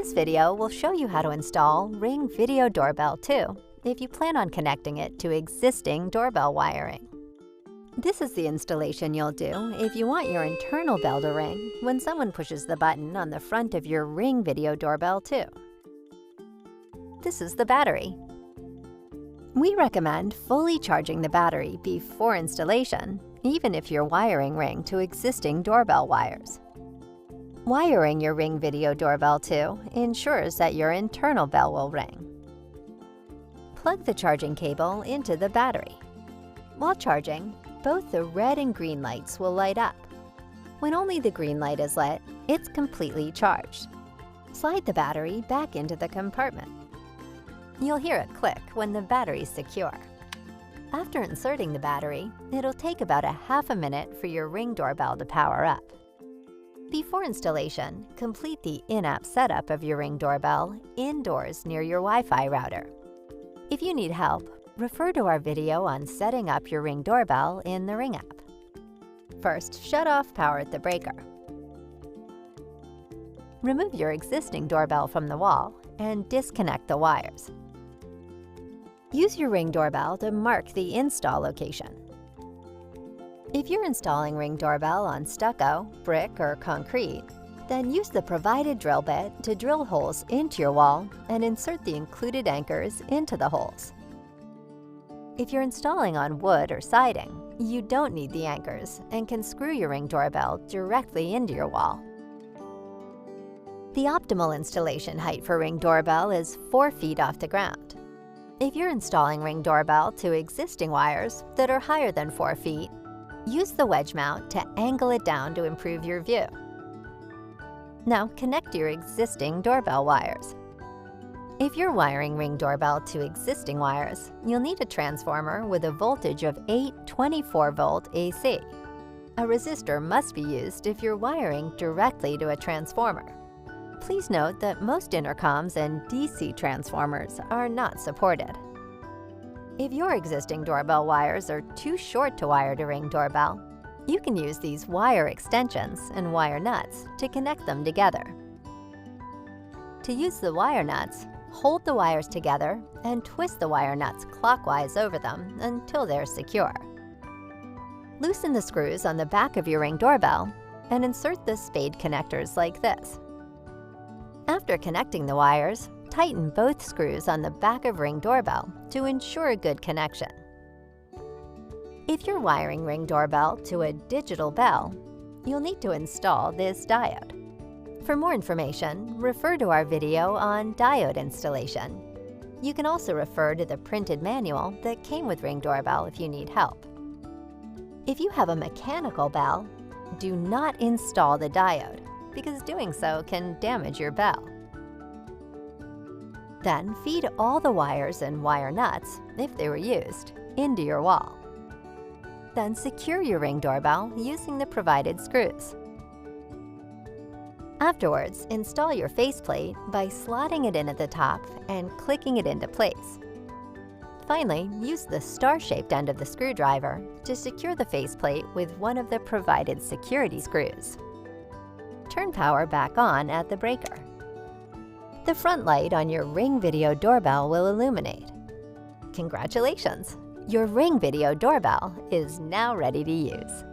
This video will show you how to install Ring Video Doorbell 2 if you plan on connecting it to existing doorbell wiring. This is the installation you'll do if you want your internal bell to ring when someone pushes the button on the front of your Ring Video Doorbell 2. This is the battery. We recommend fully charging the battery before installation, even if you're wiring Ring to existing doorbell wires. Wiring your Ring Video Doorbell 2 ensures that your internal bell will ring. Plug the charging cable into the battery. While charging, both the red and green lights will light up. When only the green light is lit, it's completely charged. Slide the battery back into the compartment. You'll hear a click when the battery is secure. After inserting the battery, it'll take about a half a minute for your Ring doorbell to power up. Before installation, complete the in-app setup of your Ring doorbell indoors near your Wi-Fi router. If you need help, refer to our video on setting up your Ring doorbell in the Ring app. First, shut off power at the breaker. Remove your existing doorbell from the wall and disconnect the wires. Use your Ring doorbell to mark the install location. If you're installing Ring doorbell on stucco, brick, or concrete, then use the provided drill bit to drill holes into your wall and insert the included anchors into the holes. If you're installing on wood or siding, you don't need the anchors and can screw your Ring doorbell directly into your wall. The optimal installation height for Ring doorbell is 4 feet off the ground. If you're installing Ring doorbell to existing wires that are higher than 4 feet, use the wedge mount to angle it down to improve your view. Now connect your existing doorbell wires. If you're wiring Ring doorbell to existing wires, you'll need a transformer with a voltage of 8 24-volt AC. A resistor must be used if you're wiring directly to a transformer. Please note that most intercoms and DC transformers are not supported. If your existing doorbell wires are too short to wire to Ring doorbell, you can use these wire extensions and wire nuts to connect them together. To use the wire nuts, hold the wires together and twist the wire nuts clockwise over them until they're secure. Loosen the screws on the back of your Ring doorbell and insert the spade connectors like this. After connecting the wires, tighten both screws on the back of Ring doorbell to ensure a good connection. If you're wiring Ring doorbell to a digital bell, you'll need to install this diode. For more information, refer to our video on diode installation. You can also refer to the printed manual that came with Ring doorbell if you need help. If you have a mechanical bell, do not install the diode, because doing so can damage your bell. Then feed all the wires and wire nuts, if they were used, into your wall. Then secure your Ring doorbell using the provided screws. Afterwards, install your faceplate by slotting it in at the top and clicking it into place. Finally, use the star-shaped end of the screwdriver to secure the faceplate with one of the provided security screws. Turn power back on at the breaker. The front light on your Ring Video Doorbell will illuminate. Congratulations! Your Ring Video Doorbell is now ready to use.